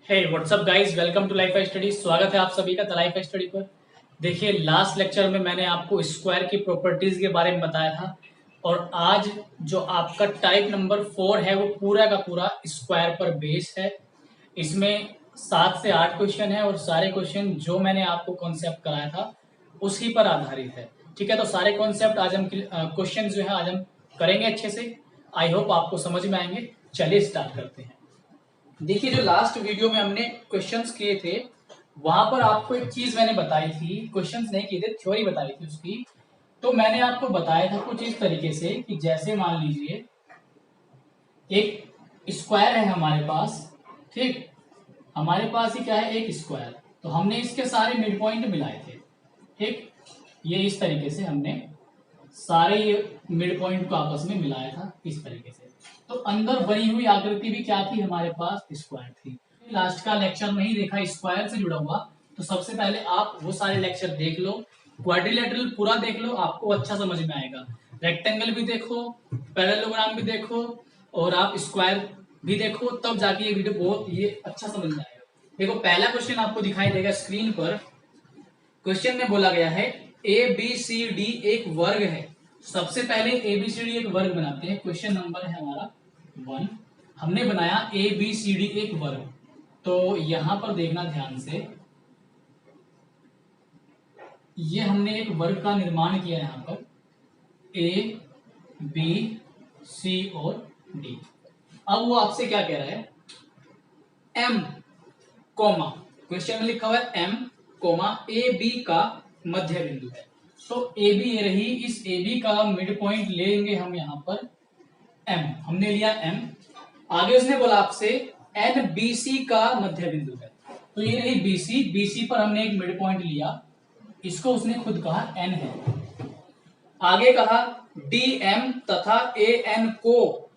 Hey WhatsApp guys, welcome to life study. स्वागत है आप सभी का लाइफ स्टडी पर। देखिए, लास्ट लेक्चर में मैंने आपको स्क्वायर की प्रॉपर्टीज के बारे में बताया था और आज जो आपका टाइप नंबर 4 है वो पूरा का पूरा स्क्वायर पर बेस है। इसमें 7 से 8 क्वेश्चन है और सारे क्वेश्चन जो मैंने आपको कॉन्सेप्ट कराया था उसी पर आधारित है। ठीक है, तो सारे कॉन्सेप्ट आज हम क्वेश्चन जो है आज हम करेंगे अच्छे से। आई होप आपको समझ में आएंगे। चलिए स्टार्ट करते हैं। देखिए, जो लास्ट वीडियो में हमने क्वेश्चंस किए थे वहां पर आपको एक चीज मैंने बताई थी, क्वेश्चंस नहीं किए थे, थ्योरी बताई थी उसकी। तो मैंने आपको बताया था कुछ इस तरीके से कि जैसे मान लीजिए एक स्क्वायर है हमारे पास। ठीक, हमारे पास ही क्या है, एक स्क्वायर। तो हमने इसके सारे मिड पॉइंट मिलाए थे। ठीक, ये इस तरीके से हमने सारे ये मिड पॉइंट को आपस में मिलाया था इस तरीके से। तो अंदर बनी हुई आकृति भी क्या थी, हमारे पास स्क्वायर थी। लास्ट का लेक्चर नहीं देखा स्क्वायर से जुड़ा हुआ, तो सबसे पहले आप वो सारे लेक्चर देख लो। क्वाड्रिलेटरल पूरा देख लो, आपको अच्छा समझ में आएगा। रेक्टेंगल भी देखो, पैरेललोग्राम भी देखो और आप स्क्वायर भी देखो, तब जाके ये वीडियो बहुत ये अच्छा समझ में आएगा। देखो, पहला क्वेश्चन आपको दिखाई देगा स्क्रीन पर। क्वेश्चन में बोला गया है ए बी सी डी एक वर्ग है। सबसे पहले ए बी सी डी एक वर्ग बनाते हैं। क्वेश्चन नंबर है हमारा 1। हमने बनाया ए बी सी डी एक वर्ग। तो यहां पर देखना ध्यान से, ये हमने एक वर्ग का निर्माण किया यहां पर, ए बी सी और डी। अब वो आपसे क्या कह रहा है, एम कोमा, क्वेश्चन में लिखा हुआ है एम कोमा ए बी का मध्य बिंदु है। तो ए बी ये रही, इस ए बी का मिड पॉइंट लेंगे हम यहाँ पर एम, हमने लिया एम। आगे उसने बोला आपसे एन बी सी का मध्य बिंदु है। तो ये रही बी सी, बी सी पर हमने एक मिड पॉइंट लिया, इसको उसने खुद कहा एन है। आगे कहा डी एम तथा ए एन को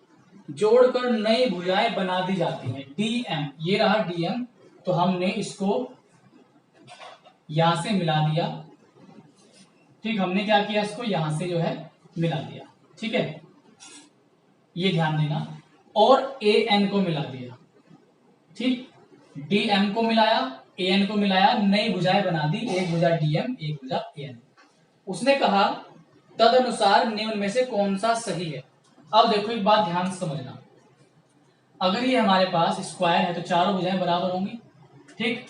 जोड़कर नई भुजाएं बना दी जाती हैं। डी एम, ये रहा डी एम, तो हमने इसको यहां से मिला दिया। ठीक, हमने क्या किया, इसको यहां से जो है मिला दिया। ठीक है, ये ध्यान देना। और ए एन को मिला दिया। ठीक, डी एम को मिलाया, ए एन को मिलाया, नई भुजाएं बना दी, एक भुजा डी एम, एक भुजा ए एन। उसने कहा तद अनुसार निम्न में से कौन सा सही है। अब देखो, एक बात ध्यान से समझना, अगर ये हमारे पास स्क्वायर है तो चारों भुजाएं बराबर होंगी। ठीक,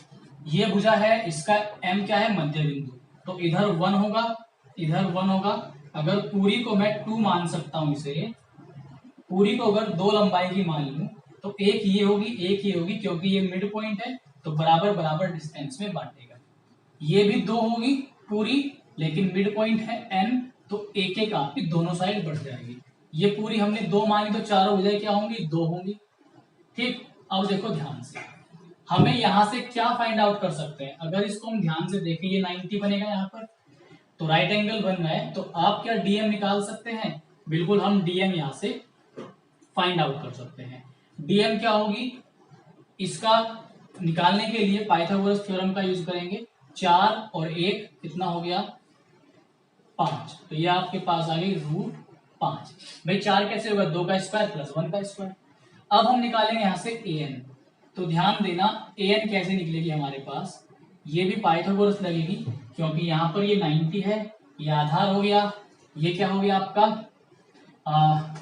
ये भुजा है, इसका एम क्या है, मध्य बिंदु, तो इधर 1 होगा, इधर 1 होगा। अगर पूरी को मैं 2 मान सकता हूं, इसे पूरी को अगर 2 लंबाई की मान लूं तो एक ये होगी, एक ये होगी, क्योंकि ये मिड पॉइंट है तो बराबर बराबर डिस्टेंस में बांटेगा। ये भी 2 होगी पूरी, लेकिन मिड पॉइंट है n, तो एक एक आपकी दोनों साइड बढ़ जाएगी। ये पूरी हमने 2 मानी तो चारों भुजाएं क्या होंगी, 2 होंगी। ठीक, अब देखो ध्यान से, हमें यहां से क्या फाइंड आउट कर सकते हैं। अगर इसको हम ध्यान से देखें, ये 90 बनेगा यहाँ पर, तो राइट एंगल बन रहा है, तो आप क्या डीएम निकाल सकते हैं। बिल्कुल, हम डीएम यहां से फाइंड आउट कर सकते हैं। डीएम क्या होगी, इसका निकालने के लिए पाइथागोरस थ्योरम का यूज करेंगे। 4 और 1 कितना हो गया, 5। तो ये आपके पास आ गई √5। भाई 4 कैसे होगा, 2 का स्क्वायर प्लस 1 का स्क्वायर। अब हम निकालेंगे यहां से ए एन। तो ध्यान देना, ए एन कैसे निकलेगी हमारे पास, ये भी पाइथागोरस लगेगी, क्योंकि यहाँ पर ये 90 है, ये आधार हो गया, ये क्या हो गया आपका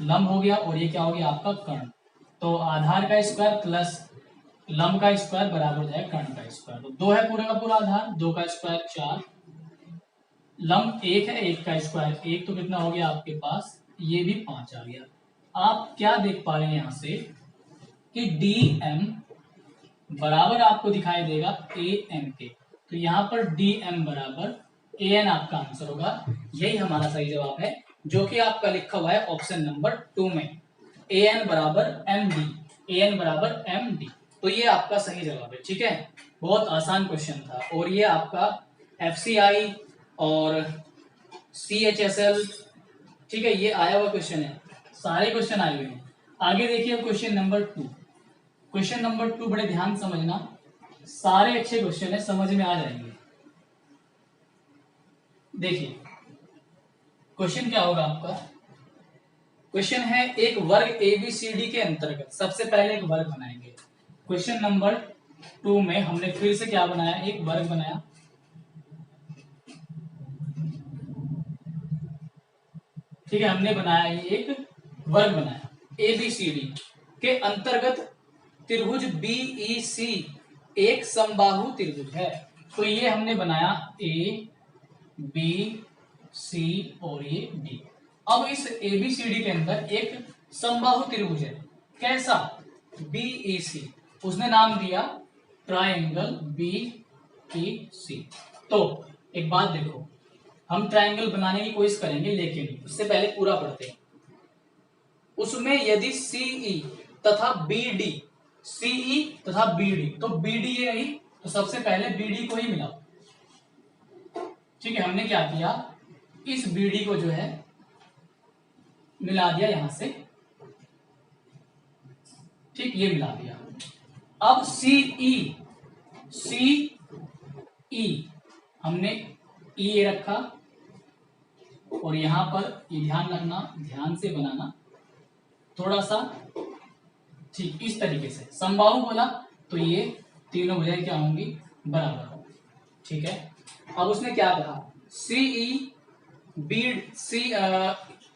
लंब हो गया, और ये क्या हो गया आपका कर्ण। तो आधार का स्क्वायर प्लस लंब का स्क्वायर बराबर हो जाएगा कर्ण का स्क्वायर। तो 2 है पूरा का पूरा आधार, 2 का स्क्वायर 4, लंब 1 है, 1 का स्क्वायर 1, तो कितना हो गया आपके पास, ये भी 5 आ गया। आप क्या देख पा रहे हैं यहां से कि डी एम बराबर आपको दिखाई देगा ए एन के। तो यहाँ पर डी एम बराबर ए एन आपका आंसर होगा। यही हमारा सही जवाब है, जो कि आपका लिखा हुआ है ऑप्शन नंबर 2 में, ए एन बराबर एम डी, ए एन बराबर एम डी। तो ये आपका सही जवाब है। ठीक है, बहुत आसान क्वेश्चन था, और ये आपका एफसीआई और सीएचएसएल, ठीक है, ये आया हुआ क्वेश्चन है, सारे क्वेश्चन आए हुए हैं। आगे देखिए क्वेश्चन नंबर 2। क्वेश्चन नंबर 2 बड़े ध्यान समझना, सारे अच्छे क्वेश्चन है, समझ में आ जाएंगे। देखिए क्वेश्चन क्या होगा आपका, क्वेश्चन है एक वर्ग एबीसीडी के अंतर्गत, सबसे पहले एक वर्ग बनाएंगे। क्वेश्चन नंबर टू में हमने फिर से क्या बनाया, एक वर्ग बनाया। ठीक है, हमने बनाया ये एक वर्ग बनाया। ABCD के अंतर्गत त्रिभुज BEC एक समबाहु त्रिभुज है। तो ये हमने बनाया ABC और ये D। अब इस ABCD के अंदर एक समबाहु त्रिभुज है। कैसा? BEC। उसने नाम दिया ट्रायंगल BEC। तो एक बात देखो, हम ट्रायंगल बनाने की कोशिश करेंगे, लेकिन उससे पहले पूरा पढ़ते हैं। उसमें यदि CE तथा BD, CE तथा BD, तो BD ये रही, तो सबसे पहले BD को ही मिलाओ। ठीक है, हमने क्या किया, इस BD को जो है मिला दिया यहां से। ठीक, ये मिला दिया। अब CE हमने E रखा, और यहां पर ये ध्यान रखना, ध्यान से बनाना थोड़ा सा। ठीक, इस तरीके से समबाहु बोला तो ये तीनों भुजाएं क्या होंगी, बराबर होंगी। ठीक है, अब उसने क्या कहा,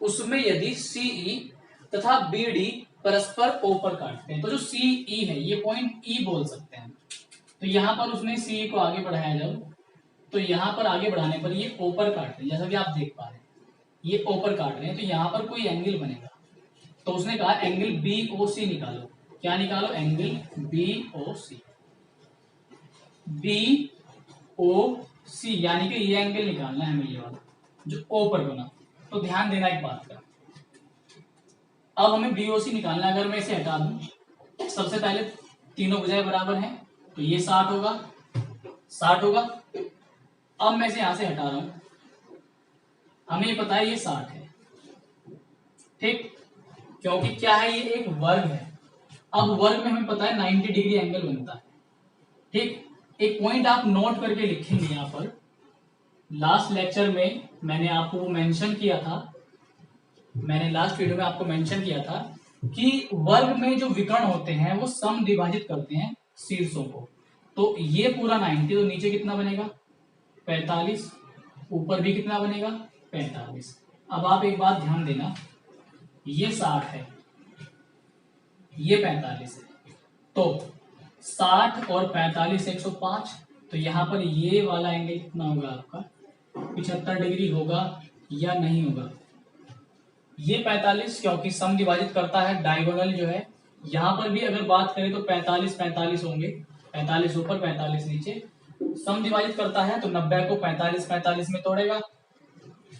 उसमें यदि CE तथा BD परस्पर ऊपर काटते हैं, तो जो CE है ये पॉइंट E बोल सकते हैं। तो यहां पर उसने CE को आगे बढ़ाया जब, तो यहां पर आगे बढ़ाने पर ये ऊपर काट रहे हैं, जैसा कि आप देख पा रहे हैं ये ऊपर काट रहे हैं, तो यहां पर कोई एंगल बनेगा। तो उसने कहा एंगल BOC निकालो। क्या निकालो? Angle BOC। BOC यानी कि ये एंगल निकालना है हमें, ये वाला जो ऊपर बना। तो ध्यान देना एक बात का, अब हमें BOC निकालना है। अगर मैं इसे हटा दूं, सबसे पहले तीनों भुजाएं बराबर हैं, तो ये 60 होगा, 60 होगा। अब मैं इसे यहां से हटा रहा हूं, हमें ये पता है ये 60 है। ठीक, क्योंकि क्या है, ये एक वर्ग है। अब वर्ग में हमें पता है 90 डिग्री एंगल बनता है। ठीक, एक पॉइंट आप नोट करके लिखेंगे यहां पर। लास्ट लेक्चर में मैंने आपको वो मेंशन किया था, मैंने लास्ट वीडियो में आपको मेंशन किया था कि वर्ग में जो विकर्ण होते हैं वो समद्विभाजित करते हैं शीर्षों को। तो ये पूरा 90, तो नीचे कितना बनेगा, 45, ऊपर भी कितना बनेगा, 45। अब आप एक बात ध्यान देना, ये 60 है, ये 45 है, तो 60 और 45 105। तो यहां पर ये वाला एंगल कितना होगा आपका, 75 डिग्री होगा या नहीं होगा? ये 45 क्योंकि समद्विभाजित करता है, डायगोनल जो है। यहां पर भी अगर बात करें तो 45 45 होंगे, 45 ऊपर 45 नीचे। समद्विभाजित करता है तो 90 को 45 45 में तोड़ेगा।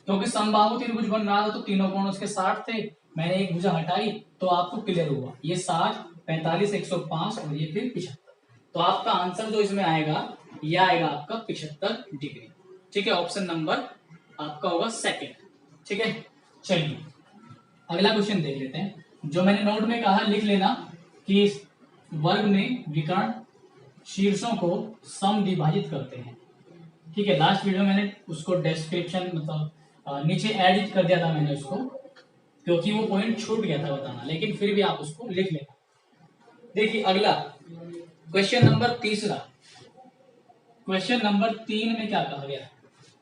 क्योंकि समबाहु त्रिभुज बन रहा था तो तीनों कोण उसके 60 थे, मैंने एक भुजा हटाई तो आपको क्लियर हुआ, ये 60 45 105 और ये फिर 75। तो आपका आंसर जो इसमें आएगा, ये आएगा आपका 75 डिग्री। ठीक है, ऑप्शन नंबर आपका होगा सेकंड। ठीक है, चलिए अगला क्वेश्चन देख लेते हैं। जो मैंने नोट में कहा लिख लेना कि वर्ग में विकर्ण शीर्षों को समद्विभाजित करते हैं। ठीक है, लास्ट वीडियो मैंने उसको डिस्क्रिप्शन मतलब नीचे एडिट कर दिया था मैंने उसको, क्योंकि वो पॉइंट छूट गया था बताना, लेकिन फिर भी आप उसको लिख लेना। देखिए अगला क्वेश्चन नंबर तीसरा, क्वेश्चन नंबर 3 में क्या कहा गया,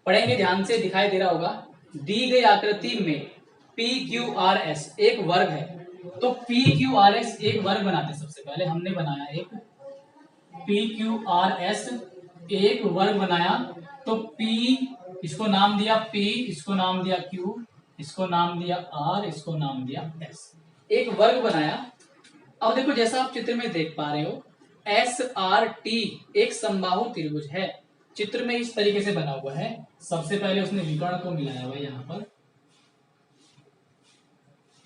पढ़ेंगे ध्यान से, दिखाई दे रहा होगा। दी गई आकृति में PQRS एक वर्ग है, तो PQRS एक वर्ग बनाते। सबसे पहले हमने बनाया एक PQRS एक वर्ग बनाया, तो P इसको नाम दिया P, इसको नाम दिया Q, इसको नाम दिया R, इसको नाम दिया S। एक वर्ग बनाया। अब देखो जैसा आप चित्र में देख पा रहे हो, SRT एक समबाहु त्रिभुज है। चित्र में इस तरीके से बना हुआ है। सबसे पहले उसने विकर्ण को मिलाया हुआ है यहाँ पर।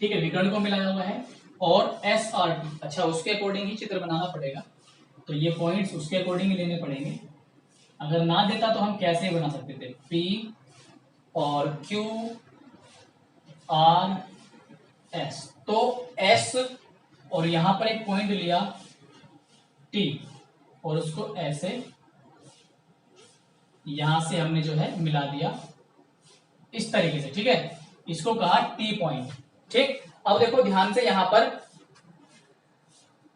ठीक है, विकर्ण को मिलाया हुआ है। और SRT, अच्छा उसके अकॉर्डिंग ही चित्र बनाना पड़ेगा, तो ये पॉइंट्स उसके अकॉर्डिंग ही लेने पड़ेंगे। अगर ना देता तो हम कैसे बना सकते थे, P और Q R S, तो S और यहां पर एक पॉइंट लिया T और उसको ऐसे यहां से हमने जो है मिला दिया इस तरीके से। ठीक है, इसको कहा T पॉइंट। ठीक, अब देखो ध्यान से, यहां पर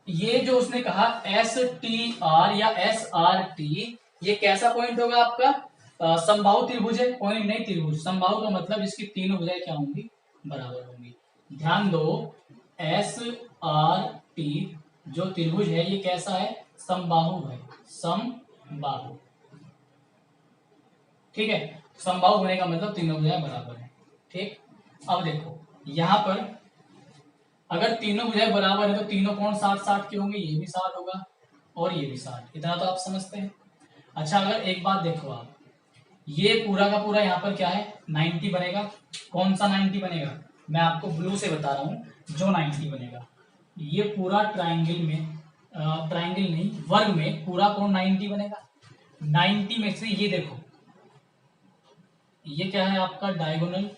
ये जो उसने कहा एस टी आर या एस आर टी, ये कैसा पॉइंट होगा आपका? समबाहु त्रिभुज है, पॉइंट नहीं त्रिभुज। समबाहु का मतलब इसकी तीनों भुजाएं क्या होंगी? बराबर होंगी। ध्यान दो, एस आर टी जो त्रिभुज है ये कैसा है? समबाहु है, समबाहु। ठीक है, समबाहु होने का मतलब तीनों भुजाएं बराबर है। ठीक, अब देखो यहां पर अगर तीनों भुजाएं बराबर है तो तीनों कोण 60-60 के होंगे, ये भी 60 होगा और ये भी 60। इतना तो आप समझते हैं। अच्छा, अगर एक बात देखो आप, ये पूरा का पूरा यहाँ पर क्या है? 90 बनेगा। कौन सा 90 बनेगा? मैं आपको ब्लू से बता रहा हूं जो 90 बनेगा। ये पूरा ट्राइंगल में, ट्राइंगल नहीं वर्ग में पूरा कोण 90 बनेगा। 90 में से ये देखो, ये क्या है आपका? डायगोनल।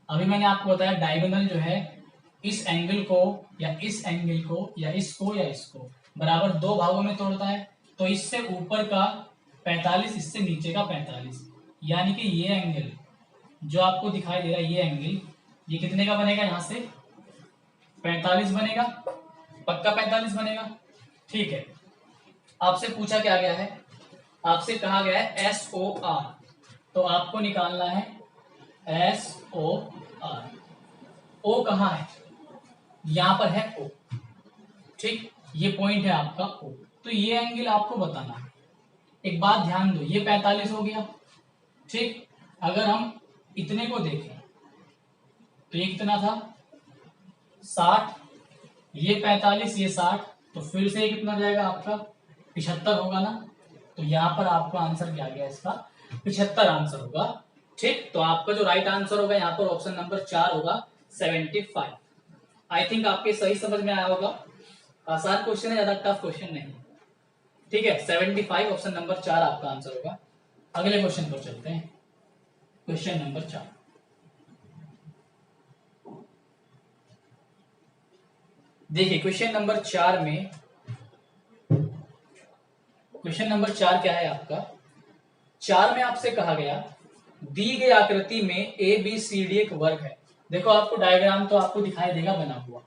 अभी मैंने आपको बताया डायगोनल जो है इस एंगल को या इस एंगल को या इसको या इसको बराबर दो भागों में तोड़ता है। तो इससे ऊपर का 45, इससे नीचे का 45, यानी कि ये एंगल जो आपको दिखाई दे रहा है, ये एंगल ये कितने का बनेगा? यहां से 45 बनेगा, पक्का 45 बनेगा। ठीक है, आपसे पूछा क्या गया है? आपसे कहा गया है एस ओ आर, तो आपको निकालना है एस ओ आर। ओ कहाँ है? यहां पर है ओ। ठीक, ये पॉइंट है आपका ओ, तो ये एंगल आपको बताना है। एक बात ध्यान दो, ये 45 हो गया। ठीक, अगर हम इतने को देखें तो ये कितना था? 60, ये 45, ये 60, तो फिर से ये कितना जाएगा आपका? 75 होगा ना। तो यहाँ पर आपका आंसर क्या गया? इसका 75 आंसर होगा। ठीक, तो आपका जो राइट आंसर होगा यहाँ पर ऑप्शन नंबर 4 होगा, 75। आई थिंक आपके सही समझ में आया होगा। आसान क्वेश्चन है, ज्यादा टफ क्वेश्चन नहीं। ठीक है, 75 ऑप्शन नंबर 4 आपका आंसर होगा। अगले क्वेश्चन पर चलते हैं। क्वेश्चन नंबर 4, देखिए क्वेश्चन नंबर 4 में, क्वेश्चन नंबर 4 क्या है आपका? 4 में आपसे कहा गया दी गई आकृति में ए बी सी डी एक वर्ग है। देखो आपको डायग्राम तो आपको दिखाई देगा बना हुआ,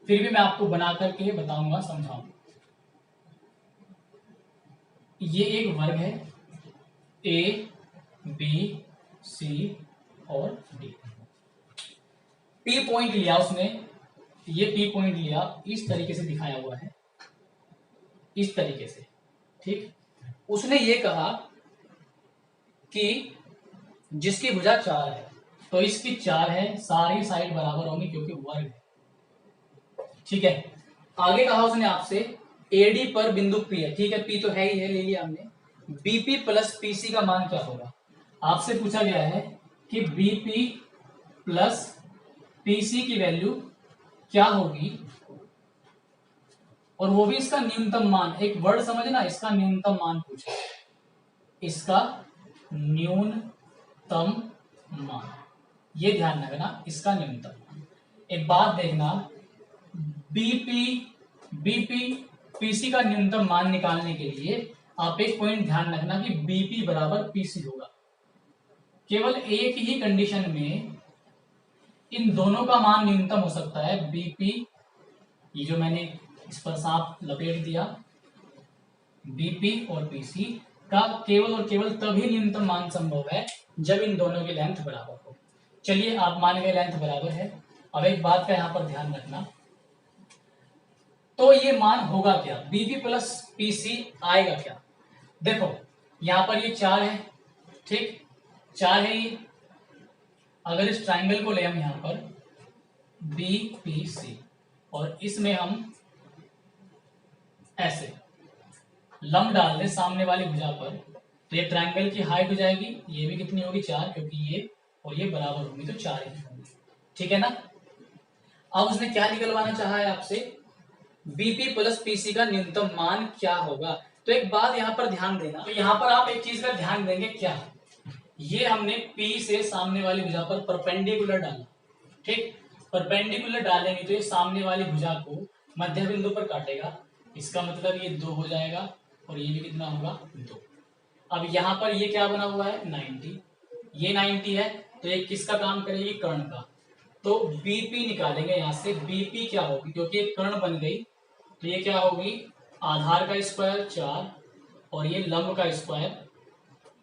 फिर भी मैं आपको बना करके बताऊंगा, समझाऊंगा। ये एक वर्ग है, ए बी सी और डी। पी पॉइंट लिया उसने, ये पी पॉइंट लिया, इस तरीके से दिखाया हुआ है, इस तरीके से। ठीक, उसने ये कहा कि जिसकी भुजा 4 है तो इसकी 4 है, सारी साइड बराबर होंगी क्योंकि वर्ग है। ठीक है, आगे कहा उसने आपसे एडी पर बिंदु पी है। ठीक है, पी तो है ही है, ले लिया हमने। बीपी प्लस पीसी का मान क्या होगा? आपसे पूछा गया है कि बीपी प्लस पीसी की वैल्यू क्या होगी, और वो भी इसका न्यूनतम मान। एक वर्ड समझना, इसका न्यूनतम मान पूछा, इसका न्यूनतम मान, ये ध्यान रखना, इसका न्यूनतम मान। एक बात देखना, बीपी पीसी का न्यूनतम मान निकालने के लिए आप एक पॉइंट ध्यान रखना कि बीपी बराबर पीसी होगा। केवल एक ही कंडीशन में इन दोनों का मान न्यूनतम हो सकता है। बीपी, ये जो मैंने इस पर सांप लपेट दिया, बीपी और पीसी का केवल और केवल तभी न्यूनतम मान संभव है जब इन दोनों की लेंथ बराबर हो। चलिए, आप मान गए लेंथ बराबर है। अब एक बात का यहां पर ध्यान रखना, तो ये मान होगा क्या? बीपी प्लस पीसी आएगा क्या? देखो यहां पर ये 4 है, ठीक, 4 है ये। अगर इस ट्राइंगल को ले हम यहां पर बीपीसी और इसमें हम ऐसे लंब डाल दे सामने वाली भुजा पर, तो ये ट्राइंगल की हाइट हो जाएगी, ये भी कितनी होगी? 4, क्योंकि ये और ये बराबर होंगी तो 4 ही होंगी। ठीक है ना। अब उसने क्या निकलवाना चाहा है आपसे? बीपी प्लस पीसी का न्यूनतम मान क्या होगा। तो एक बात यहां पर ध्यान देना, तो यहां पर आप एक चीज का ध्यान देंगे, क्या? ये हमने पी से सामने वाली भुजा पर परपेंडिकुलर डाला। ठीक, परपेंडिकुलर डालेंगे तो ये सामने वाली भुजा को मध्य बिंदु पर काटेगा, इसका मतलब ये 2 हो जाएगा और ये भी कितना होगा? 2। अब यहाँ पर ये क्या बना हुआ है? 90। ये 90 है तो ये किसका काम करेगी? कर्ण का। तो बीपी निकालेंगे यहाँ से, बीपी क्या होगी? क्योंकि एक कर्ण बन गई तो ये क्या होगी, आधार का स्क्वायर 4 और ये लंब का स्क्वायर,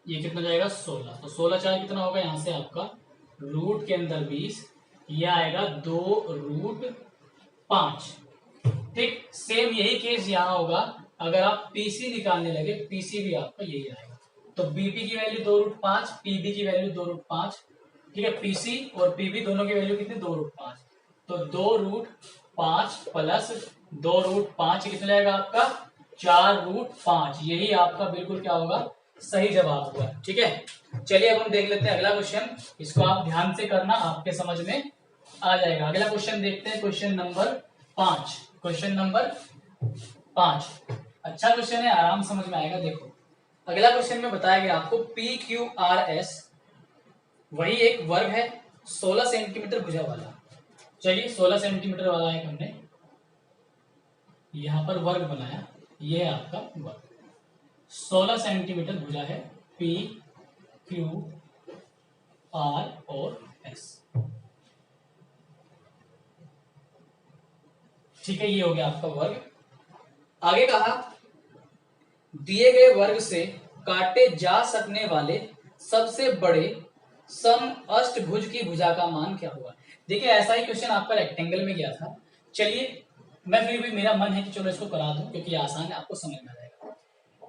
ये कितना जाएगा 16। तो 16 4 कितना होगा यहाँ से आपका रूट के अंदर 20, ये आएगा 2√5। ठीक, सेम यही केस यहाँ होगा। अगर आप पीसी निकालने लगे, पीसी भी आपका यही आएगा। तो बीपी की वैल्यू 2√5, पीबी की वैल्यू 2√5। ठीक है, पीसी और पीबी दोनों की वैल्यू कितनी 2√5। तो 2√5 प्लस 2√5 कितना जाएगा आपका 4√5। यही आपका बिल्कुल क्या होगा, सही जवाब होगा। ठीक है, चलिए अब हम देख लेते हैं अगला क्वेश्चन। इसको आप ध्यान से करना, आपके समझ में आ जाएगा। अगला क्वेश्चन देखते हैं, क्वेश्चन नंबर 5। क्वेश्चन नंबर 5 अच्छा क्वेश्चन है, आराम समझ में आएगा। देखो अगला क्वेश्चन में बताया गया आपको पी क्यू आर एस वही एक वर्ग है 16 सेंटीमीटर भुजा वाला। चलिए 16 सेंटीमीटर वाला एक हमने यहां पर वर्ग बनाया, ये है आपका वर्ग। 16 सेंटीमीटर भुजा है पी क्यू आर और एस। ठीक है, ये हो गया आपका वर्ग। आगे कहा दिए गए वर्ग से काटे जा सकने वाले सबसे बड़े सम अष्टभुज की भुजा का मान क्या होगा। देखिए ऐसा ही क्वेश्चन आपका रेक्टेंगल में गया था। चलिए मैं फिर भी मेरा मन है कि चलो इसको करा दूं, क्योंकि आसान है, आपको समझ में आ जाएगा।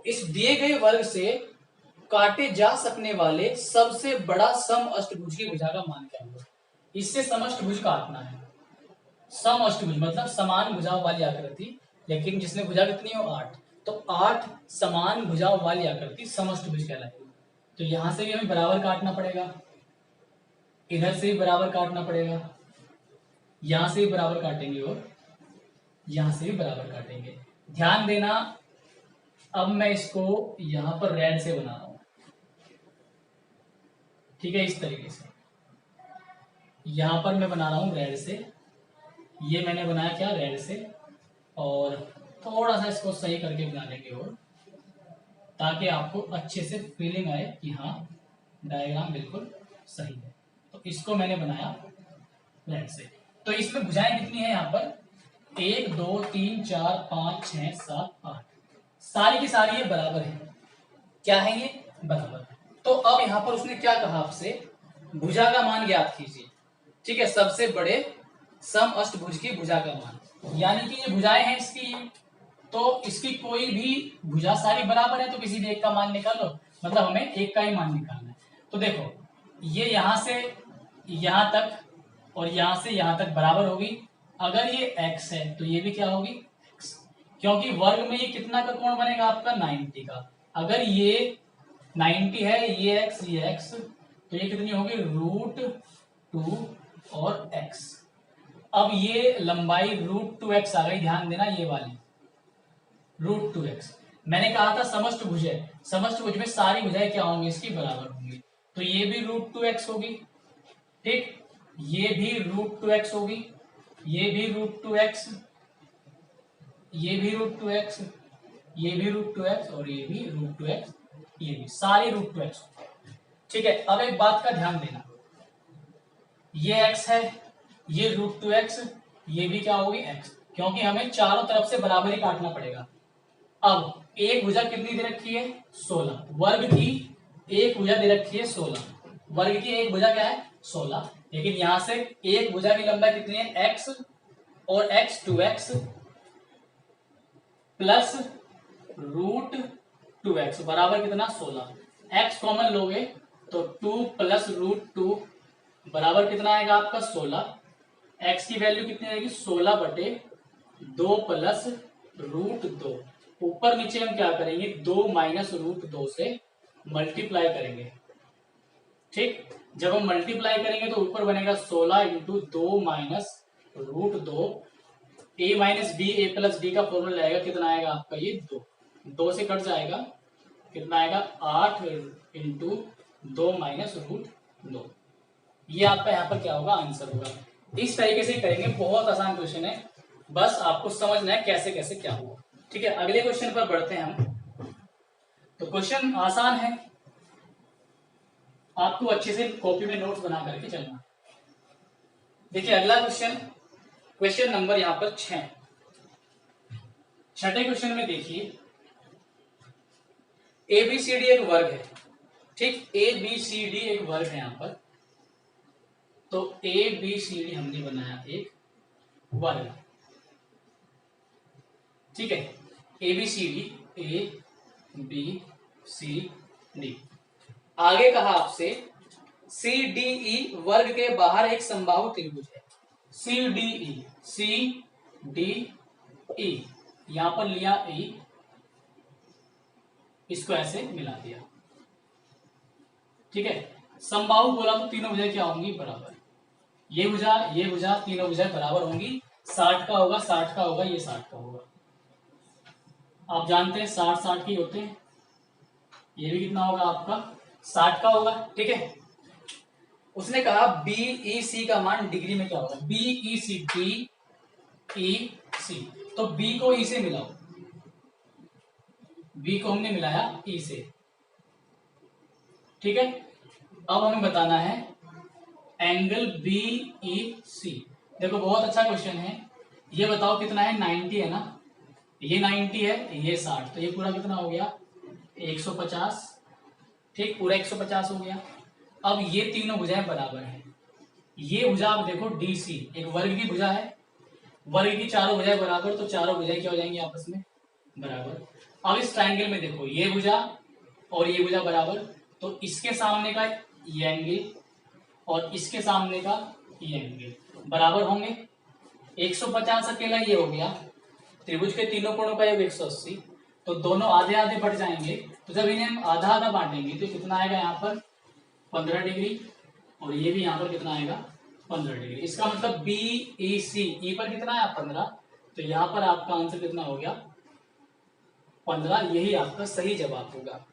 इस दिए गए वर्ग से काटे जा सकने वाले सबसे बड़ा सम अष्टभुज की भुजा का मान क्या होगा। इससे समअष्टभुज काटना है। समअष्टभुज मतलब समान भुजाओं वाली आकृति, लेकिन जिसमें भुजा कितनी हो 8, तो 8 समान भुजाओं वाली आकृति समअष्टभुज कहलाएगी। तो यहां से भी हमें बराबर काटना पड़ेगा, इधर से भी बराबर काटना पड़ेगा, यहां से भी बराबर काटेंगे और यहां से भी बराबर काटेंगे। ध्यान देना, अब मैं इसको यहां पर रेड से बना रहा हूं। ठीक है, इस तरीके से यहां पर मैं बना रहा हूं रेड से, ये मैंने बनाया क्या रेड से, और थोड़ा सा इसको सही करके बना लेंगे और ताकि आपको अच्छे से फीलिंग आए कि हाँ डायग्राम बिल्कुल सही है। तो इसको मैंने बनाया रेड से। तो इसमें भुजाएं कितनी है यहाँ पर 1 2 3 4 5 6 7 8, सारी की सारी ये बराबर है। क्या है ये बराबर। तो अब यहाँ पर उसने क्या कहा आपसे, भुजा का मान ज्ञात कीजिए। ठीक है, सबसे बड़े सम अष्टभुज की भुजा का मान, यानी कि ये भुजाएं हैं इसकी, तो इसकी कोई भी भुजा सारी बराबर है, तो किसी भी एक का मान निकाल लो, मतलब हमें एक का ही मान निकालना है। तो देखो ये यहां से यहां तक और यहां से यहां तक बराबर होगी। अगर ये x है तो ये भी क्या होगी x, क्योंकि वर्ग में ये कितना का कोण बनेगा आपका 90 का। अगर ये 90 है, ये x, तो ये कितनी होगी √2 और x। अब ये लंबाई √2x आ गई, ध्यान देना ये वाली √2x। मैंने कहा था समष्टभुज है, समष्टभुज में सारी भुजाएं क्या होंगी इसकी बराबर होंगी। तो ये भी √2x होगी, ठीक, ये भी √2x होगी, ये भी √2x, ये भी √2x, ये भी √2x और ये भी √2x, ये भी सारी √2x। ठीक है, अब एक बात का ध्यान देना, ये x है, ये √2x, ये भी क्या होगी x, क्योंकि हमें चारों तरफ से बराबर ही काटना पड़ेगा। अब एक भुजा कितनी दे रखी है 16, वर्ग की एक भुजा दे रखी है 16, वर्ग की एक भुजा क्या है 16, लेकिन यहां से एक भुजा की लंबाई कितनी है x और x 2x प्लस √2x बराबर कितना 16। x कॉमन लोगे तो 2 प्लस √2 बराबर कितना आएगा आपका 16। x की वैल्यू कितनी आएगी 16/2 प्लस √2। ऊपर नीचे हम क्या करेंगे 2 माइनस √2 से मल्टीप्लाई करेंगे। ठीक, जब हम मल्टीप्लाई करेंगे तो ऊपर बनेगा 16 into 2 minus √2, a minus B, A plus D का फॉर्मूला आएगा, कितना आएगा आपका ये 2 से कट जाएगा, कितना आएगा 8 इंटू 2 माइनस √2। ये आपका यहाँ पर क्या होगा आंसर होगा। इस तरीके से करेंगे, बहुत आसान क्वेश्चन है, बस आपको समझना है कैसे कैसे क्या होगा। ठीक है, अगले क्वेश्चन पर बढ़ते हैं हम। तो क्वेश्चन आसान है, आपको अच्छे से कॉपी में नोट्स बना करके चलना। देखिए अगला क्वेश्चन, क्वेश्चन नंबर यहां पर 6। छठे क्वेश्चन में देखिए, ABCD एक वर्ग है, ठीक, ABCD एक वर्ग है यहां पर। तो ABCD हमने बनाया एक वर्ग, ठीक है, ABCD ABCD। आगे कहा आपसे CDE वर्ग के बाहर एक समबाहु त्रिभुज है। CDE यहां पर लिया E, इसको ऐसे मिला दिया, ठीक है। समबाहु बोला तो तीनों भुजाएं क्या होंगी, बराबर। ये भुजा तीनों भुजाएं बराबर होंगी। 60 का होगा, 60 का होगा, ये 60 का होगा। आप जानते हैं 60 60 की होते हैं। ये भी कितना होगा आपका, 60 का होगा, ठीक है। उसने कहा BEC का मान डिग्री में क्या होगा, BEC तो B को E से मिलाओ, B को हमने मिलाया E से, ठीक है। अब हमें बताना है एंगल BEC। देखो बहुत अच्छा क्वेश्चन है। ये बताओ कितना है, 90 है ना, ये 90 है, ये 60, तो ये पूरा कितना हो गया, 150, ठीक, पूरा 150 हो गया। अब ये तीनों भुजाएं बराबर हैं। ये भुजा आप देखो DC एक वर्ग की भुजा है, वर्ग की चारों भुजाएं बराबर, तो चारों भुजाएं क्या हो जाएंगी आपस में, बराबर। अब इस ट्रायंगल में देखो, ये भुजा और ये भुजा बराबर, तो इसके सामने का ये एंगल और इसके सामने का ये एंगल बराबर होंगे। 150 अकेला ये हो गया, त्रिभुज के तीनों कोणों का योग 180, तो दोनों आधे आधे बढ़ जाएंगे। तो जब इन्हें हम आधा आधा बांटेंगे तो कितना आएगा यहाँ पर, 15 डिग्री, और ये भी यहाँ पर कितना आएगा, 15 डिग्री। इसका मतलब BEC, E पर कितना है 15, तो यहाँ पर आपका आंसर कितना हो गया, 15। यही आपका सही जवाब होगा।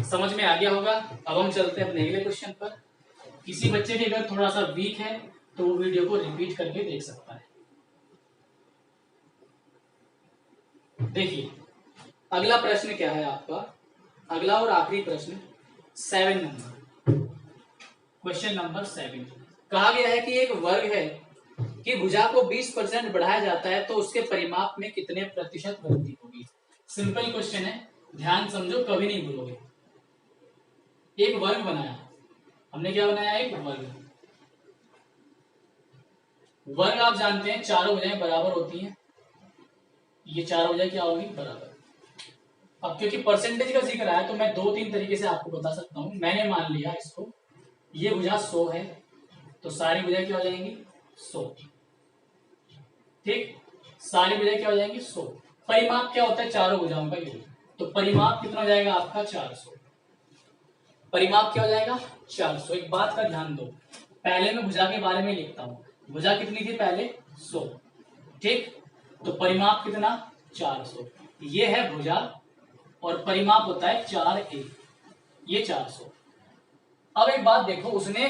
समझ में आ गया होगा। अब हम चलते हैं अपने अगले क्वेश्चन पर। किसी बच्चे के अगर थोड़ा सा वीक है तो वो वीडियो को रिपीट करके देख सकता है। देखिए अगला प्रश्न क्या है आपका, अगला और आखिरी प्रश्न 7 नंबर, क्वेश्चन नंबर 7। कहा गया है कि एक वर्ग है कि भुजा को 20% बढ़ाया जाता है तो उसके परिमाप में कितने प्रतिशत वृद्धि होगी। सिंपल क्वेश्चन है, ध्यान समझो, कभी नहीं भूलोगे। एक वर्ग बनाया हमने, क्या बनाया, एक वर्ग। वर्ग आप जानते हैं चारों भुजाएं बराबर होती हैं, ये चारों भुजाएं क्या होगी, बराबर। अब क्योंकि परसेंटेज का जिक्र आया तो मैं 2-3 तरीके से आपको बता सकता हूं। मैंने मान लिया इसको, ये भुजा 100 है तो सारी भुजाएं क्या हो जाएंगी, 100, ठीक, सारी भुजाएं क्या हो जाएंगी, 100। परिमाप क्या होता है, चारों भुजाओं का योग, तो परिमाप कितना हो जाएगा आपका, 400। परिमाप क्या हो जाएगा, 400। एक बात का ध्यान दो, पहले मैं भुजा के बारे में लिखता हूं। भुजा कितनी थी पहले, 100, ठीक, तो परिमाप कितना, 400। ये है भुजा और परिमाप होता है 4a, ये 400। अब एक बात देखो, उसने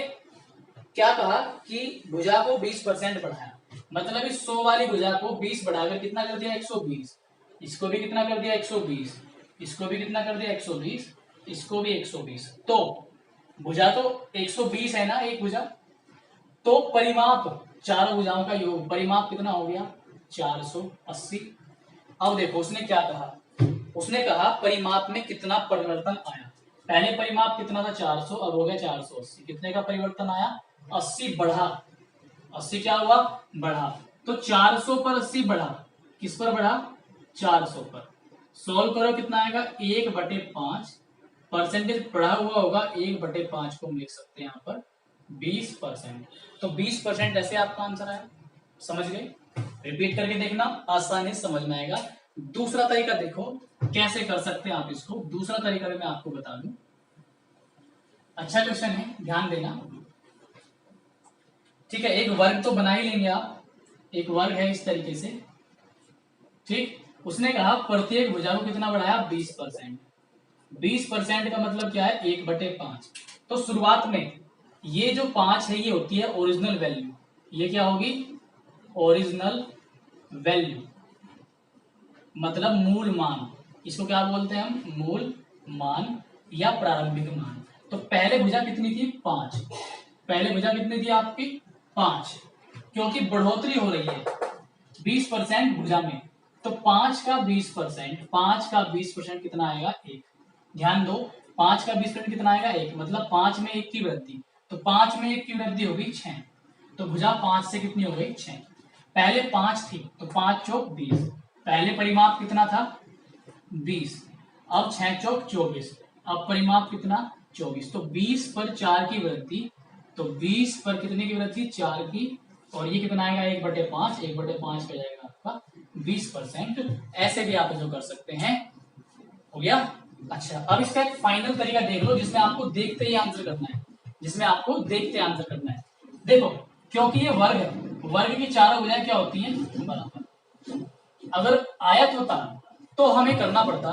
क्या कहा कि भुजा को 20% बढ़ाया, मतलब इस 100 वाली भुजा को 20 बढ़ाकर कितना कर दिया, 120। इसको भी कितना कर दिया, 120। इसको भी कितना कर दिया, 120। इसको भी 120। तो भुजा तो 120 है ना एक भुजा, तो परिमाप चारों भुजाओं का योग, परिमाप कितना हो गया, 480। अब देखो उसने क्या कहा, उसने कहा परिमाप में कितना परिवर्तन आया। पहले परिमाप कितना था, 400, अब हो गया 480। कितने का परिवर्तन आया, 80 बढ़ा। 80 क्या हुआ, बढ़ा। तो 400 पर 80 बढ़ा, किस पर बढ़ा, 400 पर। सोल्व करो कितना आएगा, 1/5। परसेंटेज बढ़ा हुआ होगा, 1/5 को हम लिख सकते हैं यहाँ पर 20%। तो 20% ऐसे आपका आंसर आया। समझ गए, रिपीट करके देखना, आसानी समझ में आएगा। दूसरा तरीका देखो कैसे कर सकते हैं आप इसको। दूसरा तरीका मैं आपको बता दूं, अच्छा क्वेश्चन है, ध्यान देना, ठीक है। एक वर्ग तो बना ही लेंगे आप, एक वर्ग है इस तरीके से, ठीक। उसने कहा प्रत्येक भुजा को कितना बढ़ाया, 20%। 20% का मतलब क्या है, 1/5। तो शुरुआत में ये जो 5 है ये होती है ओरिजिनल वैल्यू, ये क्या होगी, ओरिजिनल वैल्यू, मतलब मूल मान। इसको क्या बोलते हैं हम, मूल मान या प्रारंभिक मान। तो पहले भुजा कितनी थी, 5। पहले भुजा कितनी थी आपकी, 5, क्योंकि बढ़ोतरी हो रही है 20% भुजा में, तो 5 का 20%, 5 का 20% कितना आएगा? 1। ध्यान दो, 5 का 20% कितना आएगा? 1, मतलब 5 में 1 की वृद्धि, तो 5 में 1 की वृद्धि होगी 6, तो भुजा 5 से कितनी हो गई? 6। पहले 5 थी तो 5 चौक 20, पहले परिमाप कितना था? 20, अब 6 चौक 24, अब परिमाप कितना? 24, तो 20 पर 4 की वृद्धि, तो 20 पर कितने की वृद्धि? 4 की, और ये कितना आएगा? 1/5, 1/5 का जाएगा आपका 20%। ऐसे भी आप जो कर सकते हैं। हो गया? अच्छा, अब इसका एक फाइनल तरीका देख लो जिसमें आपको देखते ही आंसर करना है, जिसमें आपको देखते आंसर करना है। देखो, क्योंकि ये वर्ग है, वर्ग की चारों भुजाएं क्या होती हैं? बराबर। अगर आयत होता तो हमें करना पड़ता,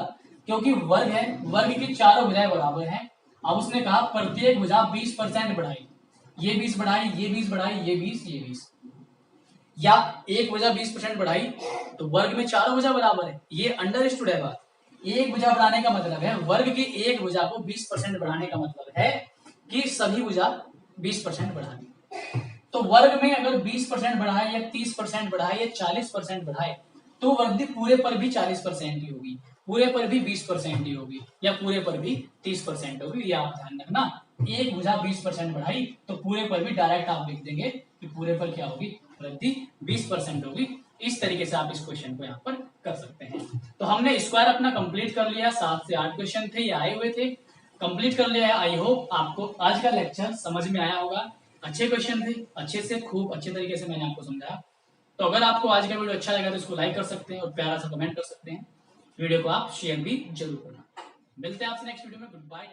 क्योंकि वर्ग है, वर्ग की चारों भुजाएं बराबर हैं। अब उसने कहा प्रत्येक भुजा 20% बढ़ाई, ये 20 बढ़ाई, ये 20 बढ़ाई, ये 20, ये 20, या एक भुजा 20% बढ़ाई, तो वर्ग में चारों भुजा बराबर है। ये अंडरस्टूड है बात। एक भुजा बढ़ाने का मतलब है, वर्ग की एक भुजा को 20% बढ़ाने का मतलब है कि सभी भुजा 20% बढ़ा दी। तो वर्ग में अगर 20% बढ़ाए या 30% बढ़ाए या 40% बढ़ाए, तो वृद्धि पूरे पर भी 40% ही होगी, पूरे पर भी 20% ही होगी, या पूरे पर भी 30% होगी। ये आप ध्यान रखना। एक भुजा 20% बढ़ाई तो पूरे पर भी डायरेक्ट आप लिख देंगे कि पूरे पर क्या होगी? वृद्धि 20% होगी। इस तरीके से आप इस क्वेश्चन को यहाँ पर कर सकते हैं। तो हमने स्क्वायर अपना कंप्लीट कर लिया। 7 से 8 क्वेश्चन थे, ये आए हुए थे, कंप्लीट कर लिया है। आई होप आपको आज का लेक्चर समझ में आया होगा। अच्छे क्वेश्चन थे, अच्छे से खूब अच्छे तरीके से मैंने आपको समझाया। तो अगर आपको आज का वीडियो अच्छा लगा तो इसको लाइक कर सकते हैं और प्यारा सा कमेंट कर सकते हैं। वीडियो को आप शेयर भी जरूर करना। मिलते हैं आपसे नेक्स्ट वीडियो में। Good bye.